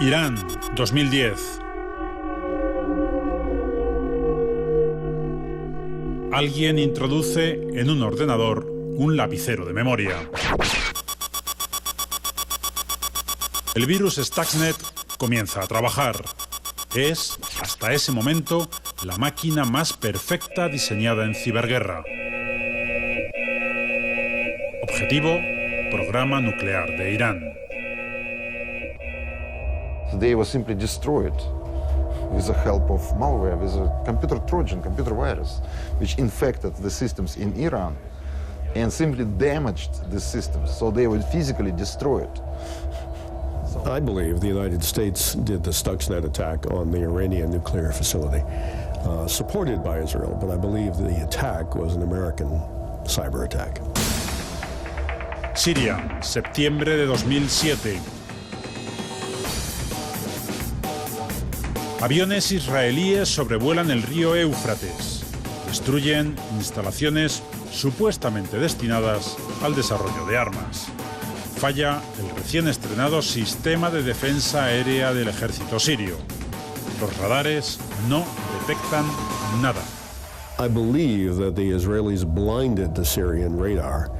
Irán, 2010. Alguien introduce en un ordenador un lapicero de memoria. El virus Stuxnet comienza a trabajar. Es, hasta ese momento, la máquina más perfecta diseñada en ciberguerra. Objetivo: programa nuclear de Irán. They were simply destroyed with the help of malware, with a computer trojan, computer virus, which infected the systems in Iran and simply damaged the systems, so they were physically destroyed. I believe the United States did the Stuxnet attack on the Iranian nuclear facility, supported by Israel, but I believe the attack was an American cyber attack. Siria, septiembre de 2007. Aviones israelíes sobrevuelan el río Éufrates. Destruyen instalaciones supuestamente destinadas al desarrollo de armas. Falla el recién estrenado sistema de defensa aérea del ejército sirio. Los radares no detectan nada. I believe that the Israelis blinded the Syrian radar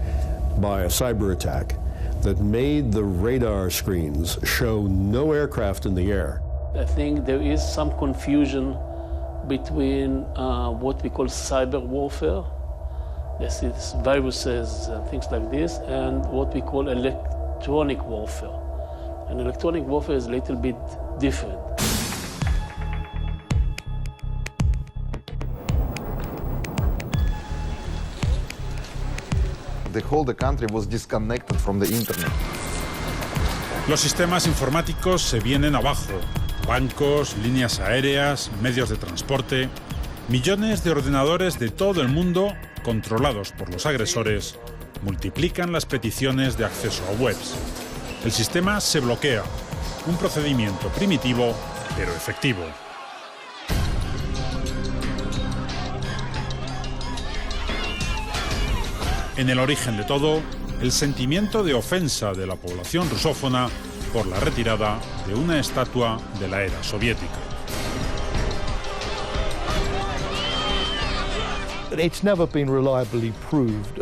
by a cyber attack that made the radar screens show no aircraft in the air. I think there is some confusion between what we call cyber warfare, this is viruses and things like this, and what we call electronic warfare. And electronic warfare is a little bit different. The whole country was disconnected from the internet. Los sistemas informáticos se vienen abajo. Bancos, líneas aéreas, medios de transporte. Millones de ordenadores de todo el mundo, controlados por los agresores, multiplican las peticiones de acceso a webs. El sistema se bloquea. Un procedimiento primitivo, pero efectivo. En el origen de todo, el sentimiento de ofensa de la población rusófona por la retirada de una estatua de la era soviética. It's never been reliably proved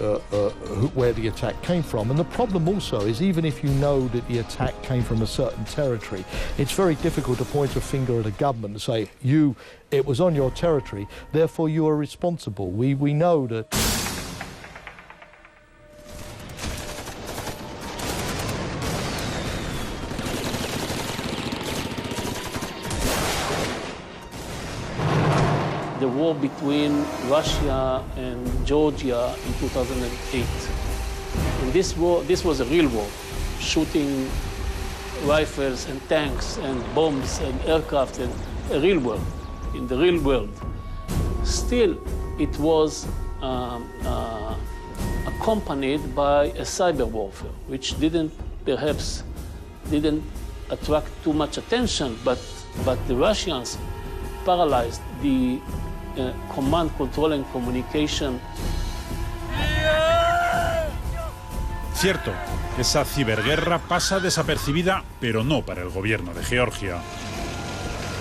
where the attack came from, and the problem also is even if you know that the attack came from a certain territory, it's very difficult to point a finger at a government and say, it was on your territory, therefore you are responsible. We know that. The war between Russia and Georgia in 2008. And this was a real war, shooting rifles and tanks and bombs and aircraft and a real war, in the real world. Still, it was accompanied by a cyber warfare, which perhaps didn't attract too much attention, but the Russians paralyzed the command, control and communication. Cierto, esa ciberguerra pasa desapercibida, pero no para el gobierno de Georgia.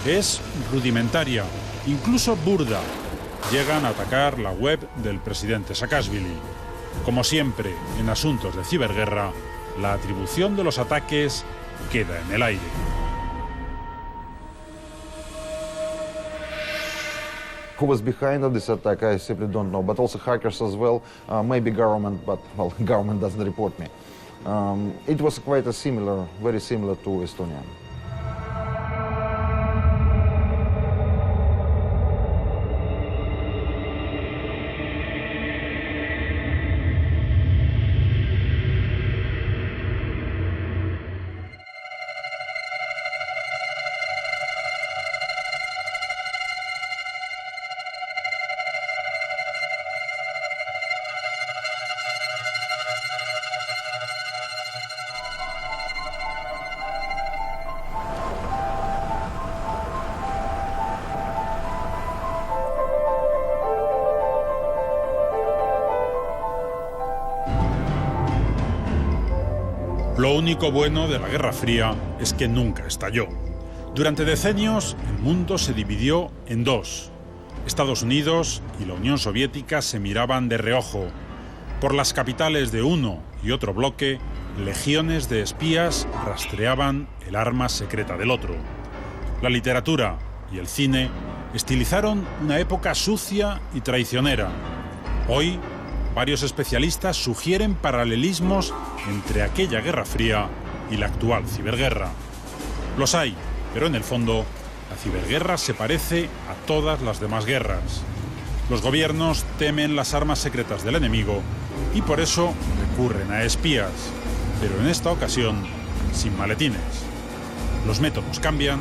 Es rudimentaria, incluso burda. Llegan a atacar la web del presidente Saakashvili. Como siempre, en asuntos de ciberguerra, la atribución de los ataques queda en el aire. Who was behind of this attack, I simply don't know, but also hackers as well, maybe government, but well, government doesn't report me. It was quite very similar to Estonia. Lo único bueno de la Guerra Fría es que nunca estalló. Durante decenios, el mundo se dividió en dos. Estados Unidos y la Unión Soviética se miraban de reojo. Por las capitales de uno y otro bloque, legiones de espías rastreaban el arma secreta del otro. La literatura y el cine estilizaron una época sucia y traicionera. Hoy, varios especialistas sugieren paralelismos entre aquella Guerra Fría y la actual ciberguerra. Los hay, pero en el fondo, la ciberguerra se parece a todas las demás guerras. Los gobiernos temen las armas secretas del enemigo y por eso recurren a espías, pero en esta ocasión sin maletines. Los métodos cambian,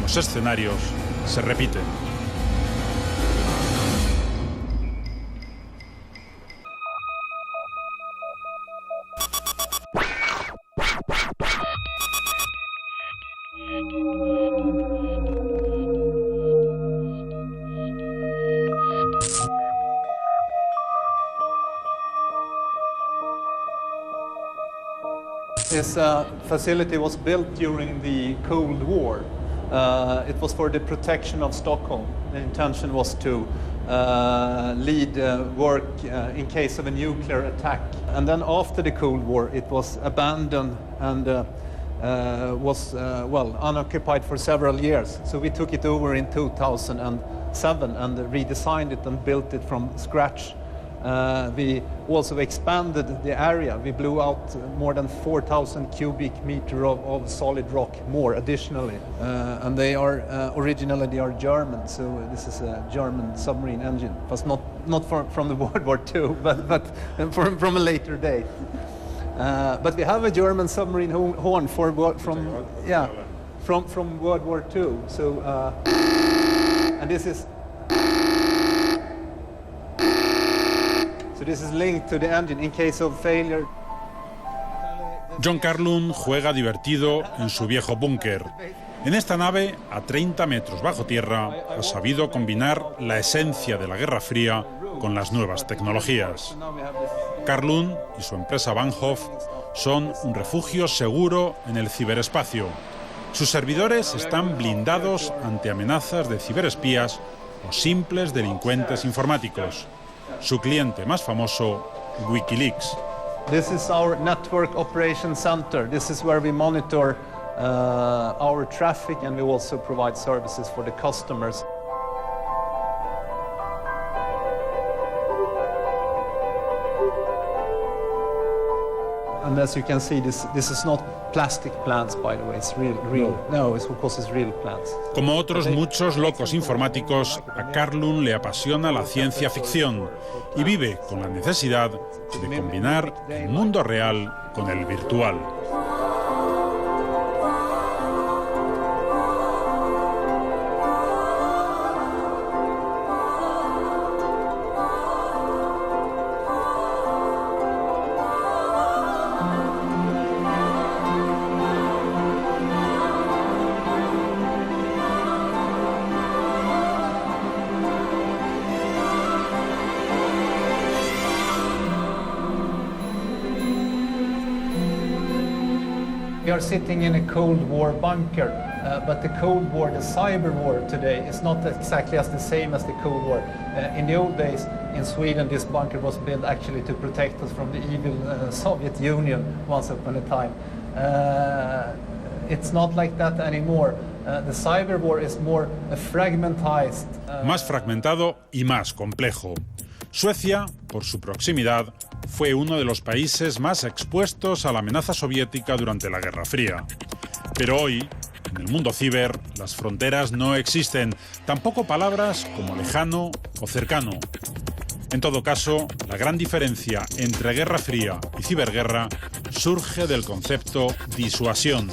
los escenarios se repiten. This facility was built during the Cold War. It was for the protection of Stockholm. The intention was to lead work in case of a nuclear attack. And then after the Cold War, it was abandoned and was unoccupied for several years. So we took it over in 2007 and redesigned it and built it from scratch. We also expanded the area. We blew out more than 4,000 cubic meters of solid rock more additionally. And they are, originally they are German, so this is a German submarine engine. But not from the World War II, but from a later date. But we have a German submarine horn from World War II. So, and this is. So this is linked to the engine in case of failure. John Carlun juega divertido en su viejo búnker. En esta nave, a 30 metros bajo tierra, ha sabido combinar la esencia de la Guerra Fría con las nuevas tecnologías. Carlun y su empresa Bahnhof son un refugio seguro en el ciberespacio. Sus servidores están blindados ante amenazas de ciberespías o simples delincuentes informáticos. Su cliente más famoso, Wikileaks. This is our network operation center. This is where we monitor our traffic and we also provide services for the customers. And as you can see, this is not plastic plants, by the way. It's real. No, it's because it's real plants. Como otros muchos locos informáticos, a Carlun le apasiona la ciencia ficción y vive con la necesidad de combinar el mundo real con el virtual. We are sitting in a Cold War bunker, but the Cold War, the cyber war today, is not exactly as the same as the Cold War. In the old days in Sweden, this bunker was built actually to protect us from the evil Soviet Union once upon a time. It's not like that anymore. The cyber war is more fragmentized. Más fragmentado y más complejo. Suecia, por su proximidad, fue uno de los países más expuestos a la amenaza soviética durante la Guerra Fría. Pero hoy, en el mundo ciber, las fronteras no existen, tampoco palabras como lejano o cercano. En todo caso, la gran diferencia entre Guerra Fría y ciberguerra surge del concepto disuasión.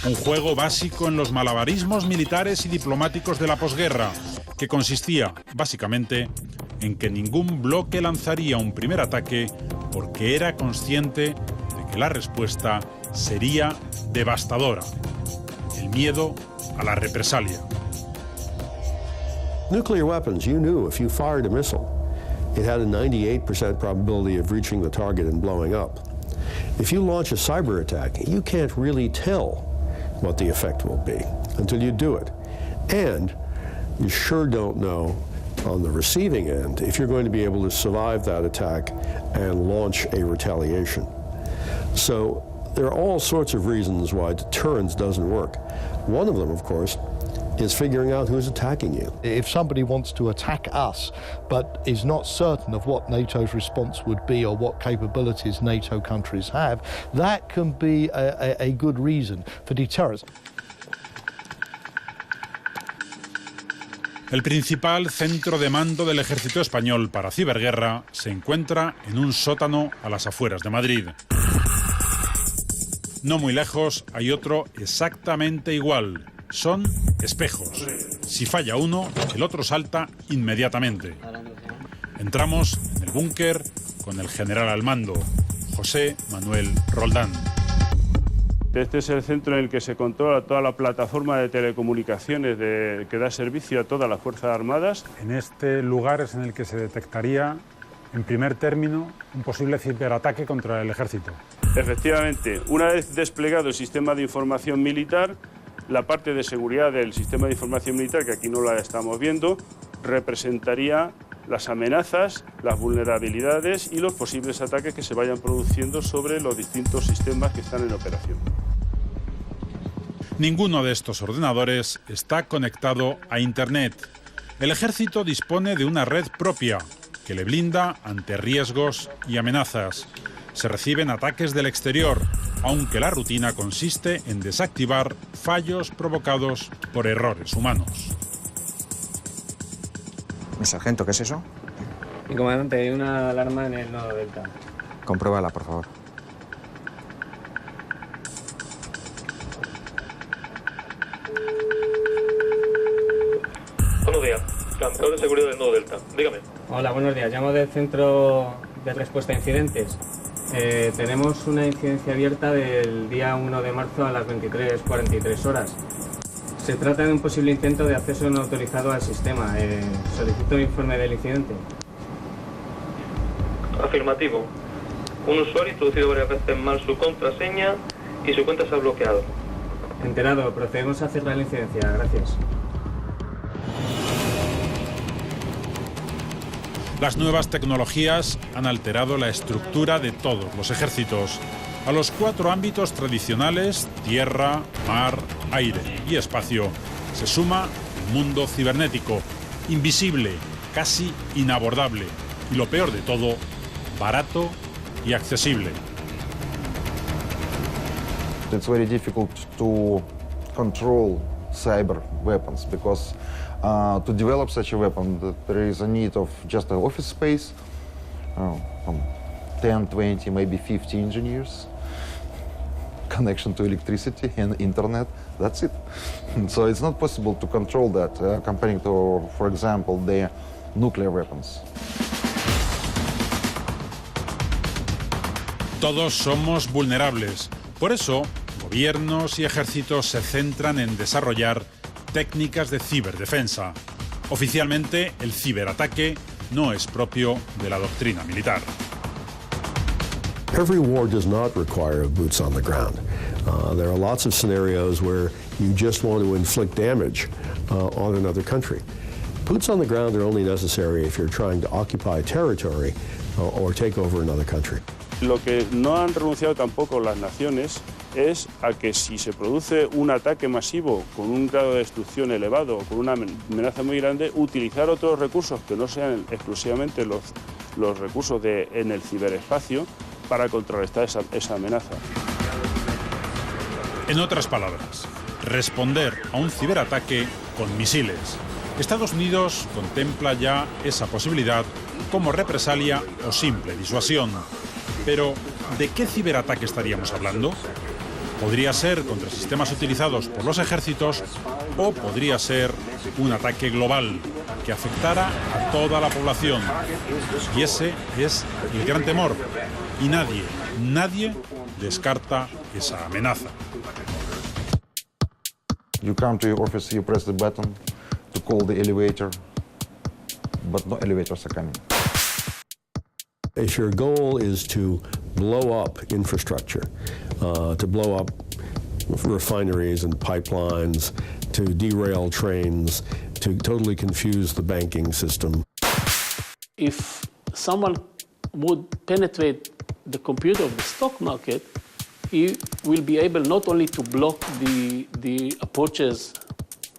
Un juego básico en los malabarismos militares y diplomáticos de la posguerra, que consistía, básicamente, en que ningún bloque lanzaría un primer ataque porque era consciente de que la respuesta sería devastadora. El miedo a la represalia. Nuclear weapons, you knew if you fired a missile, it had a 98% probability of reaching the target and blowing up. If you launch a cyber attack, you can't really tell what the effect will be. until you do it. And you sure don't know on the receiving end if you're going to be able to survive that attack and launch a retaliation. So there are all sorts of reasons why deterrence doesn't work. One of them, of course, is figuring out who's attacking you. If somebody wants to attack us but is not certain of what NATO's response would be or what capabilities NATO countries have, that can be a good reason for deterrence. El principal centro de mando del ejército español para ciberguerra se encuentra en un sótano a las afueras de Madrid. No muy lejos hay otro exactamente igual. Son espejos. Si falla uno, el otro salta inmediatamente. Entramos en el búnker con el general al mando, José Manuel Roldán. Este es el centro en el que se controla toda la plataforma de telecomunicaciones que da servicio a todas las Fuerzas Armadas. En este lugar es en el que se detectaría, en primer término, un posible ciberataque contra el ejército. Efectivamente, una vez desplegado el sistema de información militar, la parte de seguridad del sistema de información militar, que aquí no la estamos viendo, representaría las amenazas, las vulnerabilidades y los posibles ataques que se vayan produciendo sobre los distintos sistemas que están en operación. Ninguno de estos ordenadores está conectado a Internet. El ejército dispone de una red propia que le blinda ante riesgos y amenazas. Se reciben ataques del exterior, aunque la rutina consiste en desactivar fallos provocados por errores humanos. Mi sargento, ¿qué es eso? Mi comandante, hay una alarma en el nodo Delta. Compruébala, por favor. Buenos días, campeón de seguridad del nodo Delta. Dígame. Hola, buenos días. Llamo del Centro de Respuesta a Incidentes. Tenemos una incidencia abierta del día 1 de marzo a las 23:43 horas. Se trata de un posible intento de acceso no autorizado al sistema. Solicito un informe del incidente. Afirmativo. Un usuario ha introducido varias veces mal su contraseña y su cuenta se ha bloqueado. Enterado. Procedemos a cerrar la incidencia. Gracias. Las nuevas tecnologías han alterado la estructura de todos los ejércitos. A los 4 ámbitos tradicionales, tierra, mar, aire y espacio, se suma el mundo cibernético, invisible, casi inabordable y, lo peor de todo, barato y accesible. It's very difficult to control cyber weapons because to develop such a weapon, there is a need of just an office space, 10, 20, maybe 50 engineers, connection to electricity and internet, that's it. So it's not possible to control that, comparing to, for example, the nuclear weapons. Todos somos vulnerables. Por eso, gobiernos y ejércitos se centran en desarrollar técnicas de ciberdefensa. Oficialmente, el ciberataque no es propio de la doctrina militar. Every war does not require boots on the ground. There are lots of scenarios where you just want to inflict damage on another country. Boots on the ground are only necessary if you're trying to occupy territory or take over another country. Lo que no han renunciado tampoco las naciones es a que si se produce un ataque masivo con un grado de destrucción elevado o con una amenaza muy grande, utilizar otros recursos que no sean exclusivamente los recursos en el ciberespacio para contrarrestar esa amenaza. En otras palabras, responder a un ciberataque con misiles. Estados Unidos contempla ya esa posibilidad como represalia o simple disuasión. Pero, ¿de qué ciberataque estaríamos hablando? Podría ser contra sistemas utilizados por los ejércitos o podría ser un ataque global que afectara a toda la población. Y ese es el gran temor. Y nadie descarta esa amenaza. You come to your office, you press the button to call the elevator, but no elevators are coming. If your goal is to blow up infrastructure, to blow up refineries and pipelines, to derail trains, to totally confuse the banking system. If someone would penetrate the computer of the stock market, he will be able not only to block the approaches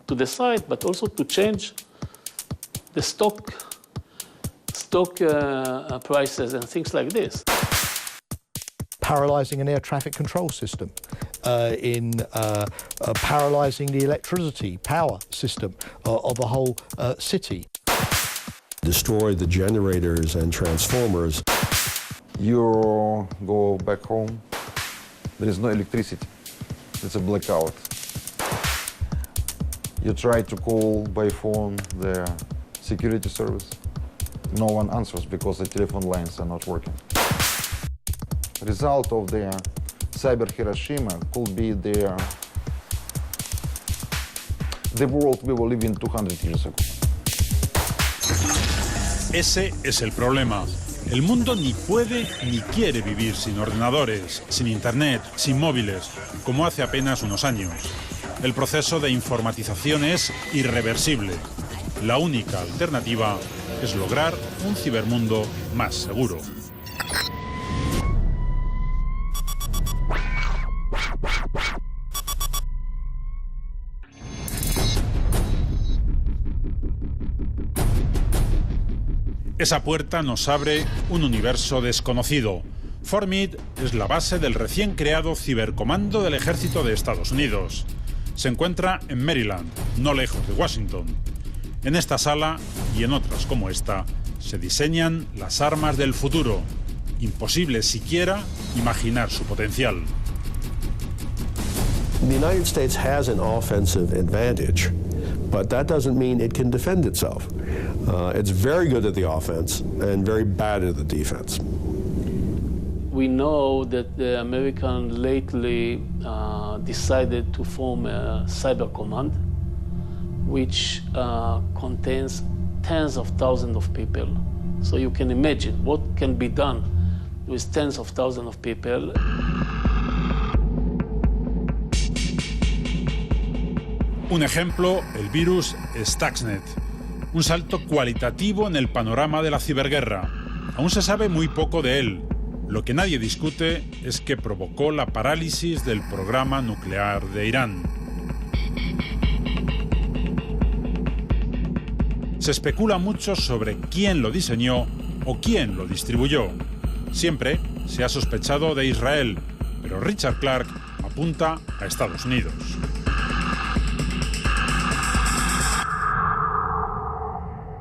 to the site, but also to change the stock prices and things like this. Paralyzing an air traffic control system, paralyzing the electricity power system of a whole city. Destroy the generators and transformers. You go back home, there is no electricity. It's a blackout. You try to call by phone the security service. No one answers because the telephone lines are not working. Result of the cyber Hiroshima could be the world we were living 200 years ago. Ese es el problema. El mundo ni puede ni quiere vivir sin ordenadores, sin internet, sin móviles, como hace apenas unos años. El proceso de informatización es irreversible. La única alternativa es lograr un cibermundo más seguro. Esa puerta nos abre un universo desconocido. Formid es la base del recién creado Cibercomando del Ejército de Estados Unidos. Se encuentra en Maryland, no lejos de Washington. En esta sala y en otras como esta, se diseñan las armas del futuro. Imposible siquiera imaginar su potencial. The United States has an offensive advantage, but that doesn't mean it can defend itself. It's very good at the offense and very bad at the defense. We know that the Americans lately decided to form a cyber command, which contains tens of thousands of people. So you can imagine what can be done with tens of thousands of people. Un ejemplo, el virus Stuxnet. Un salto cualitativo en el panorama de la ciberguerra. Aún se sabe muy poco de él. Lo que nadie discute es que provocó la parálisis del programa nuclear de Irán. Se especula mucho sobre quién lo diseñó o quién lo distribuyó. Siempre se ha sospechado de Israel, pero Richard Clarke apunta a Estados Unidos.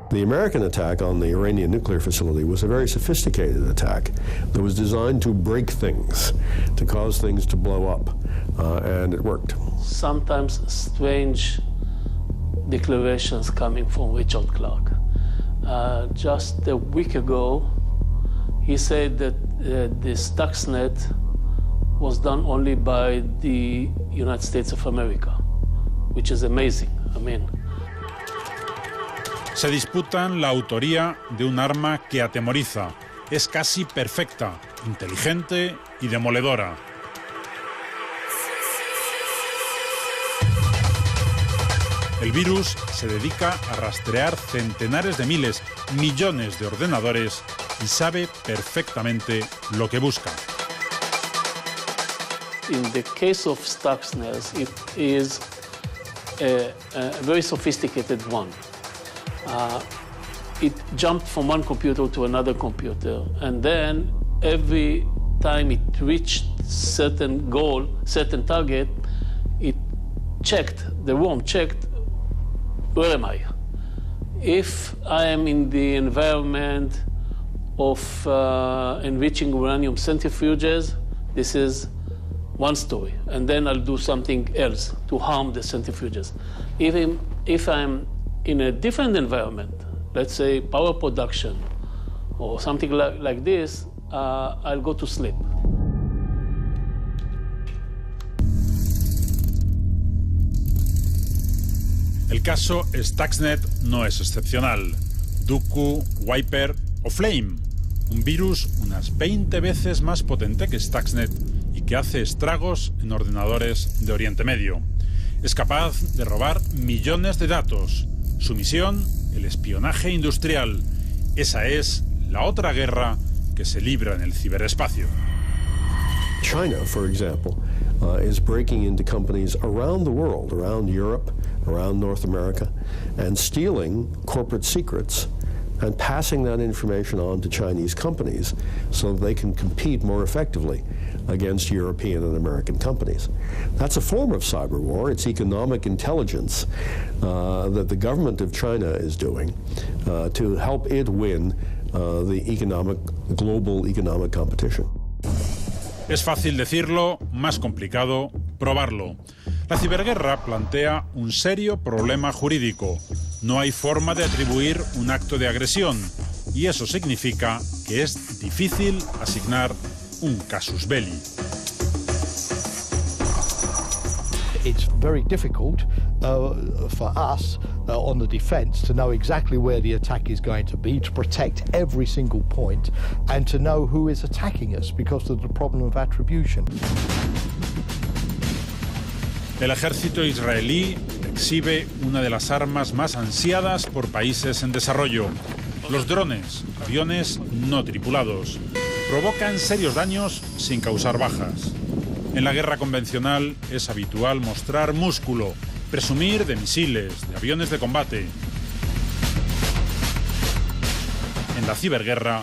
The American attack on the Iranian nuclear facility was a very sophisticated attack that was designed to break things, to cause things to blow up, and it worked. Sometimes strange declarations coming from Richard Clarke. Just a week ago, he said that the Stuxnet was done only by the United States of America, which is amazing. I mean, se disputan la autoría de un arma que atemoriza. Es casi perfecta, inteligente y demoledora. El virus se dedica a rastrear centenares de miles, millones de ordenadores y sabe perfectamente lo que busca. In the case of Stuxnet, it is a very sophisticated one. It jumped from one computer to another computer, and then every time it reached certain goal, certain target, it checked, the worm checked, where am I? If I am in the environment of enriching uranium centrifuges, this is one story, and then I'll do something else to harm the centrifuges. Even if I'm in a different environment, let's say power production or something like this, I'll go to sleep. El caso Stuxnet no es excepcional. Duqu, Wiper o Flame, un virus unas 20 veces más potente que Stuxnet y que hace estragos en ordenadores de Oriente Medio. Es capaz de robar millones de datos. Su misión, el espionaje industrial. Esa es la otra guerra que se libra en el ciberespacio. China, for example, is breaking into companies around the world, around Europe, around North America, and stealing corporate secrets and passing that information on to Chinese companies so that they can compete more effectively against European and American companies. That's a form of cyber war. It's economic intelligence that the government of China is doing to help it win the global economic competition. Es fácil decirlo, más complicado probarlo. La ciberguerra plantea un serio problema jurídico. No hay forma de atribuir un acto de agresión y eso significa que es difícil asignar un casus belli. It's very difficult for us on the defence to know exactly where the attack is going to be, to protect every single point, and to know who is attacking us because of the problem of attribution. El ejército israelí exhibe una de las armas más ansiadas por países en desarrollo. Los drones, aviones no tripulados, provocan serios daños sin causar bajas. En la guerra convencional es habitual mostrar músculo, presumir de misiles, de aviones de combate. En la ciberguerra,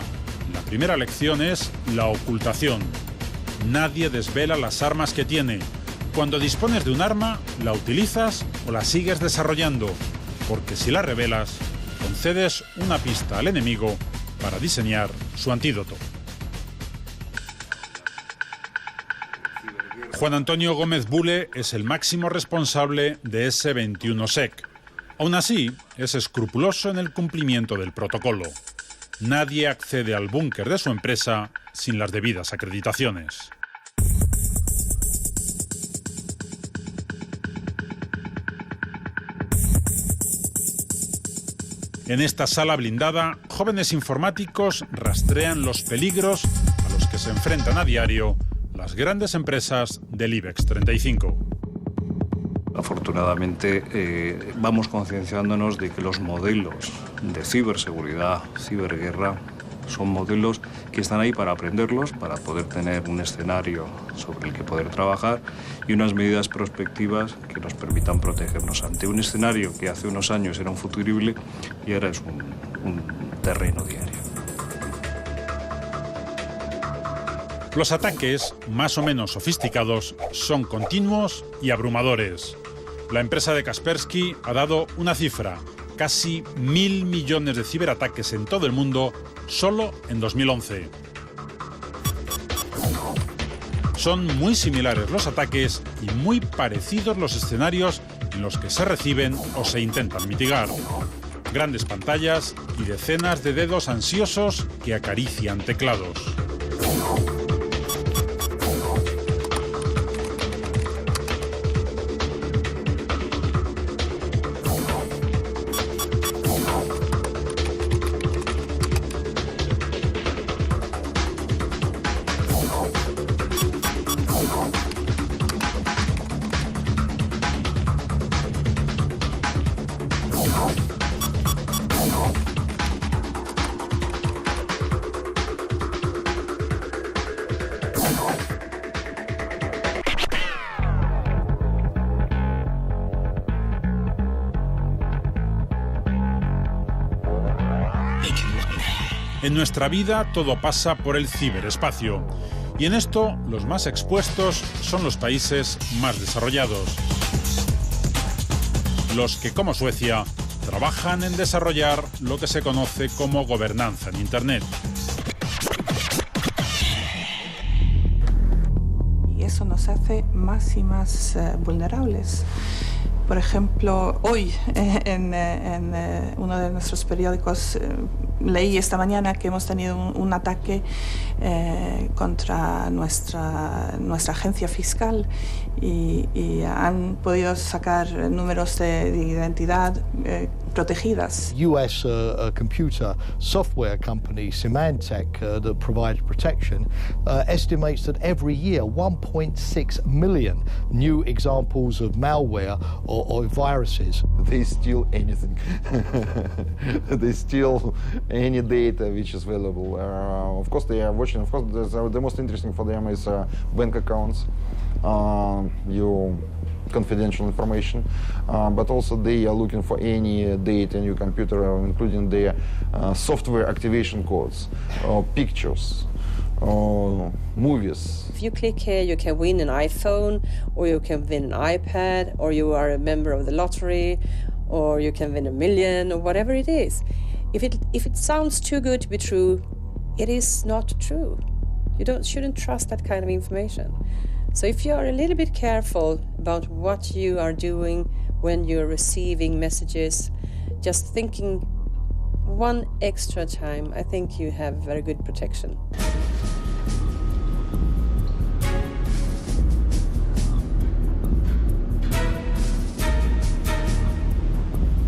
la primera lección es la ocultación. Nadie desvela las armas que tiene. Cuando dispones de un arma, la utilizas o la sigues desarrollando, porque si la revelas, concedes una pista al enemigo para diseñar su antídoto. Juan Antonio Gómez Bule es el máximo responsable de S21sec. Aún así, es escrupuloso en el cumplimiento del protocolo. Nadie accede al búnker de su empresa sin las debidas acreditaciones. En esta sala blindada, jóvenes informáticos rastrean los peligros a los que se enfrentan a diario las grandes empresas del IBEX 35. Afortunadamente vamos concienciándonos de que los modelos de ciberseguridad, ciberguerra, son modelos que están ahí para aprenderlos, para poder tener un escenario sobre el que poder trabajar y unas medidas prospectivas que nos permitan protegernos ante un escenario que hace unos años era un futurible y ahora es un terreno diario. Los ataques, más o menos sofisticados, son continuos y abrumadores. La empresa de Kaspersky ha dado una cifra: casi 1.000 millones de ciberataques en todo el mundo solo en 2011. Son muy similares los ataques y muy parecidos los escenarios en los que se reciben o se intentan mitigar. Grandes pantallas y decenas de dedos ansiosos que acarician teclados. En nuestra vida todo pasa por el ciberespacio y en esto los más expuestos son los países más desarrollados. Los que, como Suecia, trabajan en desarrollar lo que se conoce como gobernanza en Internet. Y eso nos hace más y más vulnerables. Por ejemplo, hoy en uno de nuestros periódicos leí esta mañana que hemos tenido un ataque contra nuestra agencia fiscal y han podido sacar números de identidad protegidas. US computer software company Symantec that provides protection estimates that every year 1.6 million new examples of malware or viruses. They steal anything. They steal any data which is available. Of course, they are watching. Of course, the most interesting for them is bank accounts, your confidential information, but also they are looking for any data in your computer, including their software activation codes, or pictures, or movies. If you click here, you can win an iPhone, or you can win an iPad, or you are a member of the lottery, or you can win $1 million, or whatever it is. If it sounds too good to be true, it is not true. You shouldn't trust that kind of information. So if you are a little bit careful about what you are doing when you're receiving messages, just thinking one extra time, I think you have very good protection.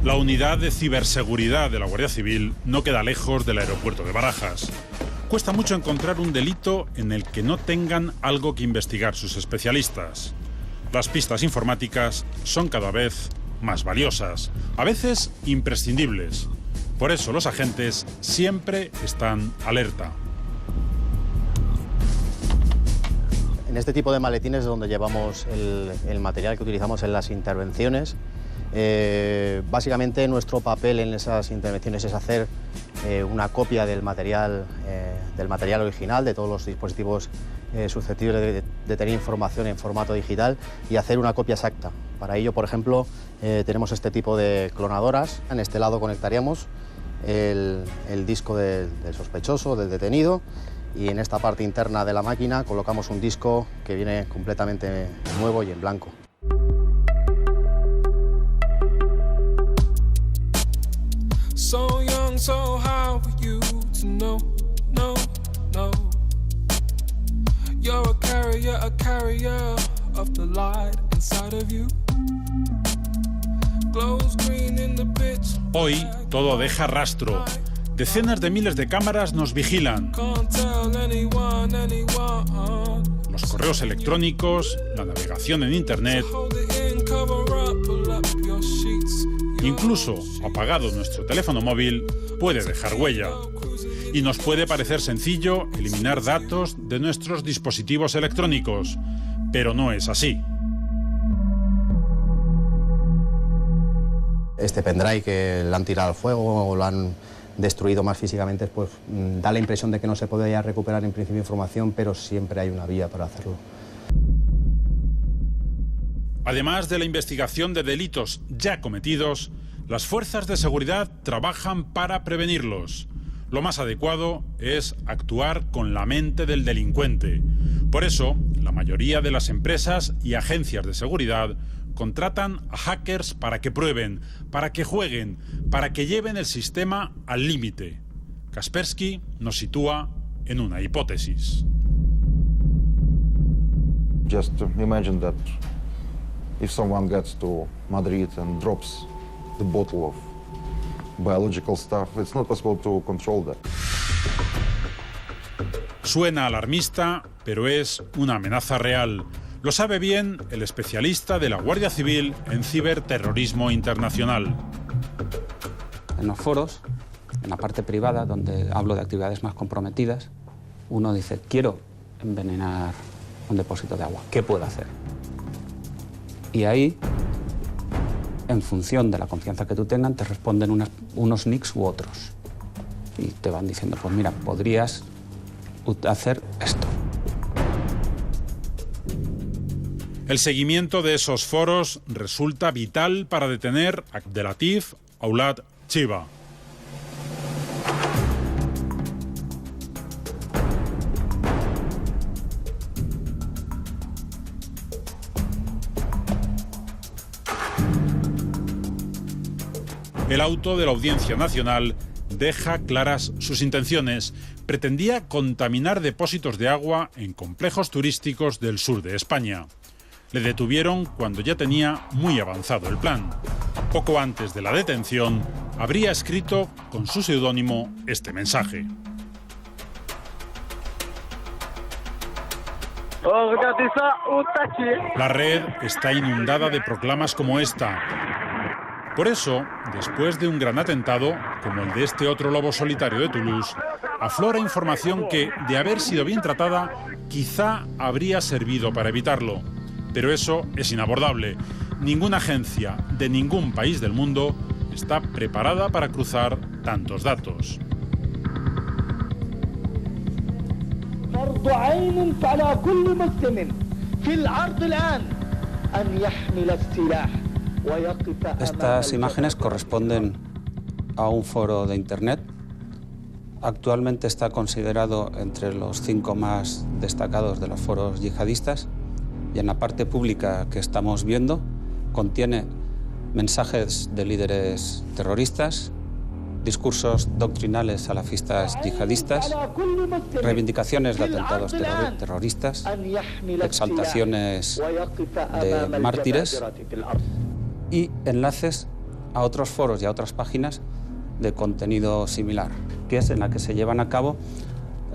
La unidad de ciberseguridad de la Guardia Civil no queda lejos del aeropuerto de Barajas. Cuesta mucho encontrar un delito en el que no tengan algo que investigar sus especialistas. Las pistas informáticas son cada vez más valiosas, a veces imprescindibles. Por eso los agentes siempre están alerta. En este tipo de maletines es donde llevamos el material que utilizamos en las intervenciones. Básicamente nuestro papel en esas intervenciones es hacer una copia del material original, de todos los dispositivos susceptibles de tener información en formato digital, y hacer una copia exacta. Para ello, por ejemplo, tenemos este tipo de clonadoras. En este lado conectaríamos el disco del sospechoso, del detenido, y en esta parte interna de la máquina colocamos un disco que viene completamente nuevo y en blanco. So young, so how are you to know? No, no. You're a carrier of the light inside of you. Glows green in the pitch. Hoy todo deja rastro. Decenas de miles de cámaras nos vigilan. Los correos electrónicos, la navegación en Internet. Incluso apagado nuestro teléfono móvil puede dejar huella. Y nos puede parecer sencillo eliminar datos de nuestros dispositivos electrónicos, pero no es así. Este pendrive que le han tirado al fuego o lo han destruido más físicamente, pues da la impresión de que no se podría recuperar en principio información, pero siempre hay una vía para hacerlo. Además de la investigación de delitos ya cometidos, las fuerzas de seguridad trabajan para prevenirlos. Lo más adecuado es actuar con la mente del delincuente. Por eso, la mayoría de las empresas y agencias de seguridad contratan a hackers para que prueben, para que jueguen, para que lleven el sistema al límite. Kaspersky nos sitúa en una hipótesis. Just imagine that if someone gets to Madrid and drops the bottle of biological stuff, it's not possible to control that. Suena alarmista, pero es una amenaza real. Lo sabe bien el especialista de la Guardia Civil en ciberterrorismo internacional. En los foros, en la parte privada, donde hablo de actividades más comprometidas, uno dice, quiero envenenar un depósito de agua, ¿qué puedo hacer? Y ahí, en función de la confianza que tú tengas, te responden unos nicks u otros. Y te van diciendo, pues mira, podrías hacer esto. El seguimiento de esos foros resulta vital para detener a Abdelatif Aoulad Chiba. El auto de la Audiencia Nacional deja claras sus intenciones. Pretendía contaminar depósitos de agua en complejos turísticos del sur de España. Le detuvieron cuando ya tenía muy avanzado el plan. Poco antes de la detención, habría escrito con su seudónimo este mensaje. La red está inundada de proclamas como esta. Por eso, después de un gran atentado, como el de este otro lobo solitario de Toulouse, aflora información que, de haber sido bien tratada, quizá habría servido para evitarlo. Pero eso es inabordable. Ninguna agencia de ningún país del mundo está preparada para cruzar tantos datos. Estas imágenes corresponden a un foro de Internet. Actualmente está considerado entre los 5 más destacados de los foros yihadistas y en la parte pública que estamos viendo contiene mensajes de líderes terroristas, discursos doctrinales salafistas yihadistas, reivindicaciones de atentados terroristas, exaltaciones de mártires y enlaces a otros foros y a otras páginas de contenido similar, que es en la que se llevan a cabo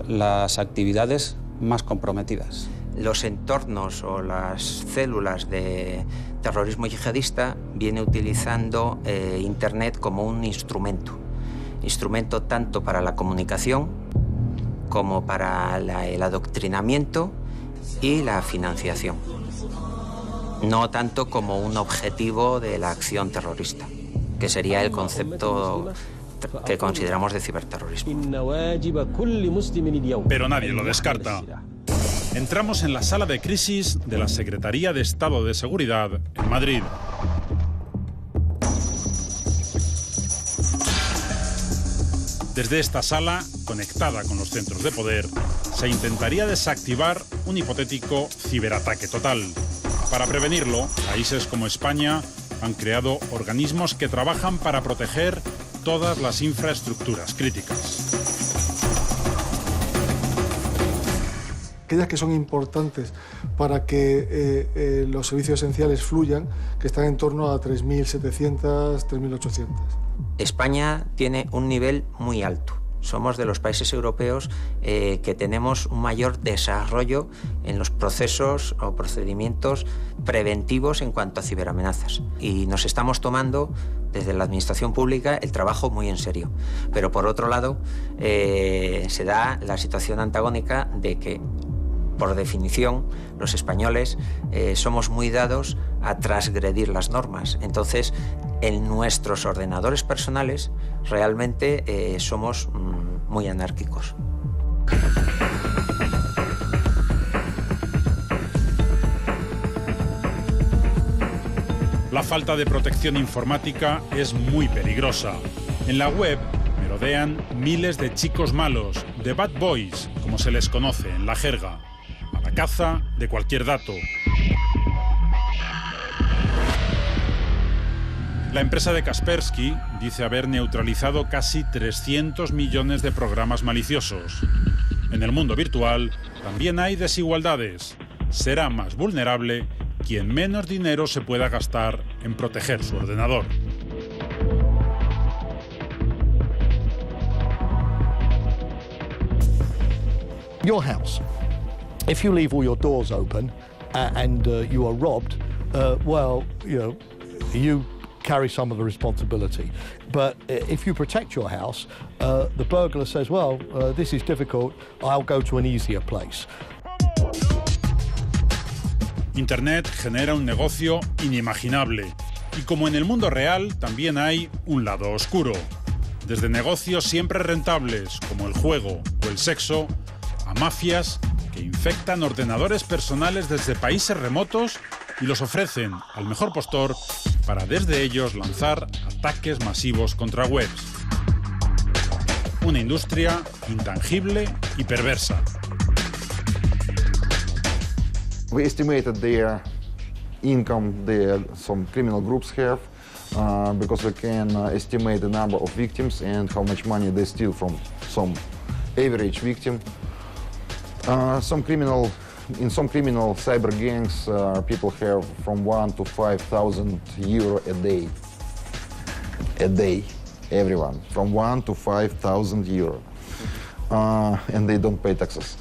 las actividades más comprometidas. Los entornos o las células de terrorismo yihadista vienen utilizando Internet como un instrumento tanto para la comunicación como para el adoctrinamiento y la financiación, no tanto como un objetivo de la acción terrorista, que sería el concepto que consideramos de ciberterrorismo. Pero nadie lo descarta. Entramos en la sala de crisis de la Secretaría de Estado de Seguridad en Madrid. Desde esta sala, conectada con los centros de poder, se intentaría desactivar un hipotético ciberataque total. Para prevenirlo, países como España han creado organismos que trabajan para proteger todas las infraestructuras críticas. Aquellas que son importantes para que los servicios esenciales fluyan, que están en torno a 3.700, 3.800. España tiene un nivel muy alto. Somos de los países europeos que tenemos un mayor desarrollo en los procesos o procedimientos preventivos en cuanto a ciberamenazas. Y nos estamos tomando, desde la administración pública, el trabajo muy en serio. Pero por otro lado, se da la situación antagónica de que, por definición, los españoles somos muy dados a transgredir las normas. Entonces, en nuestros ordenadores personales realmente somos muy anárquicos. La falta de protección informática es muy peligrosa. En la web merodean miles de chicos malos, de bad boys, como se les conoce en la jerga, a la caza de cualquier dato. La empresa de Kaspersky dice haber neutralizado casi 300 millones de programas maliciosos. En el mundo virtual también hay desigualdades. Será más vulnerable quien menos dinero se pueda gastar en proteger su ordenador. Your house. If you leave all your doors open and you are robbed, well, you carry some of the responsibility. But if you protect your house, the burglar says, well, this is difficult, I'll go to an easier place. Internet genera un negocio inimaginable. Y como en el mundo real, también hay un lado oscuro. Desde negocios siempre rentables, como el juego o el sexo, a mafias que infectan ordenadores personales desde países remotos y los ofrecen al mejor postor para desde ellos lanzar ataques masivos contra webs. Una industria intangible y perversa. We estimated their income some criminal groups have because we can estimate the number of victims and how much money they steal from some average victim. In some criminal cyber gangs, people have from 1,000 to 5,000 euro a day. A day, everyone, from 1,000 to 5,000 euro. And they don't pay taxes.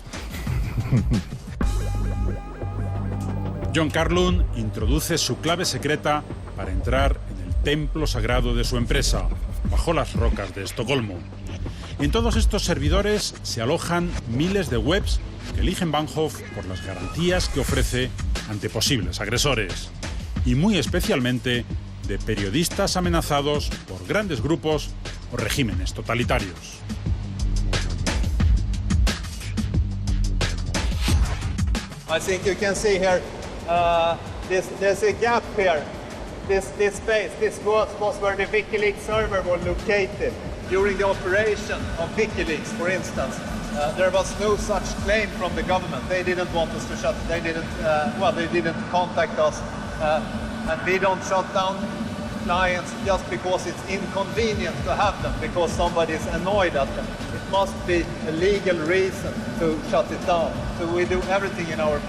John Carlund introduce su clave secreta para entrar en el templo sagrado de su empresa, bajo las rocas de Estocolmo. En todos estos servidores se alojan miles de webs que eligen Bahnhof por las garantías que ofrece ante posibles agresores, y muy especialmente de periodistas amenazados por grandes grupos o regímenes totalitarios. I think you can see here, there's a gap here. This space, this was where the WikiLeaks server was located. During the operation of WikiLeaks, for instance, there was no such claim from the government. They didn't want us to shut. They didn't contact us, and we don't shut down clients just because it's inconvenient to have them, because somebody is annoyed at them. It must be a legal reason to shut it down. So we do everything in our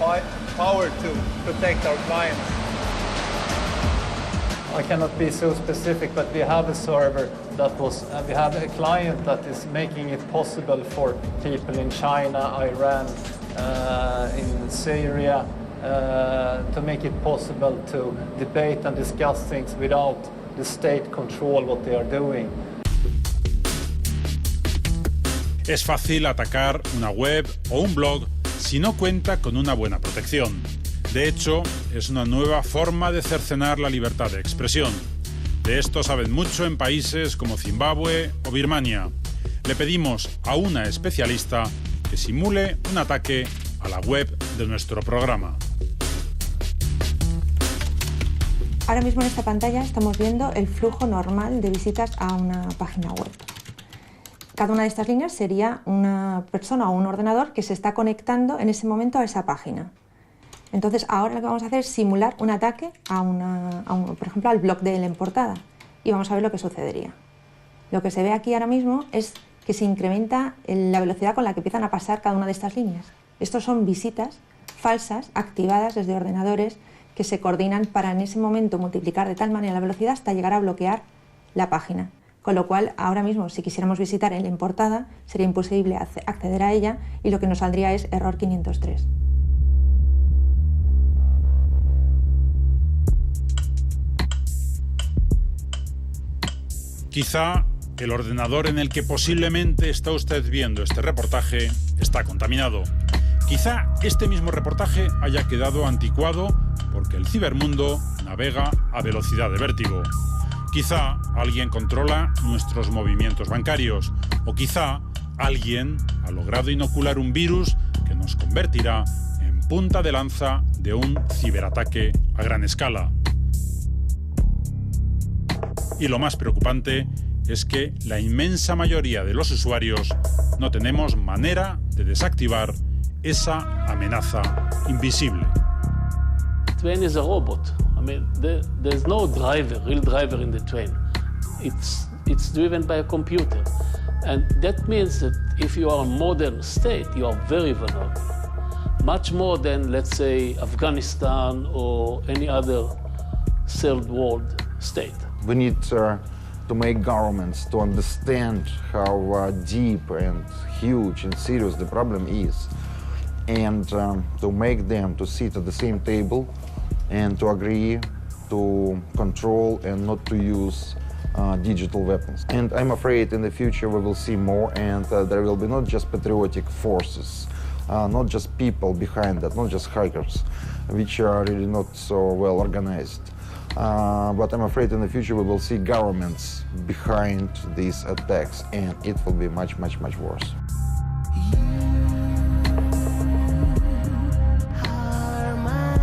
power to protect our clients. I cannot be so specific, but we have a server that was, we have a client that is making it possible for people in China, Iran, in Syria, to make it possible to debate and discuss things without the state control what they are doing. Es fácil atacar una web o un blog si no cuenta con una buena protección. De hecho, es una nueva forma de cercenar la libertad de expresión. De esto saben mucho en países como Zimbabue o Birmania. Le pedimos a una especialista que simule un ataque a la web de nuestro programa. Ahora mismo en esta pantalla estamos viendo el flujo normal de visitas a una página web. Cada una de estas líneas sería una persona o un ordenador que se está conectando en ese momento a esa página. Entonces ahora lo que vamos a hacer es simular un ataque por ejemplo, al blog de él en portada, y vamos a ver lo que sucedería. Lo que se ve aquí ahora mismo es que se incrementa la velocidad con la que empiezan a pasar cada una de estas líneas. Estos son visitas falsas activadas desde ordenadores que se coordinan para en ese momento multiplicar de tal manera la velocidad hasta llegar a bloquear la página. Con lo cual, ahora mismo, si quisiéramos visitar el en portada, sería imposible acceder a ella y lo que nos saldría es error 503. Quizá el ordenador en el que posiblemente está usted viendo este reportaje está contaminado. Quizá este mismo reportaje haya quedado anticuado porque el cibermundo navega a velocidad de vértigo. Quizá alguien controla nuestros movimientos bancarios, o quizá alguien ha logrado inocular un virus que nos convertirá en punta de lanza de un ciberataque a gran escala. Y lo más preocupante es que la inmensa mayoría de los usuarios no tenemos manera de desactivar esa amenaza invisible. The train is a robot. I mean, there's no real driver in the train. It's driven by a computer. And that means that if you are a modern state, you are very vulnerable. Much more than, let's say, Afghanistan or any other third world state. We need to make governments to understand how deep and huge and serious the problem is, and to make them to sit at the same table and to agree to control and not to use digital weapons. And I'm afraid in the future we will see more, and there will be not just patriotic forces, not just people behind that, not just hackers, which are really not so well organized. But I'm afraid in the future we will see governments behind these attacks, and it will be much, much, much worse. Are my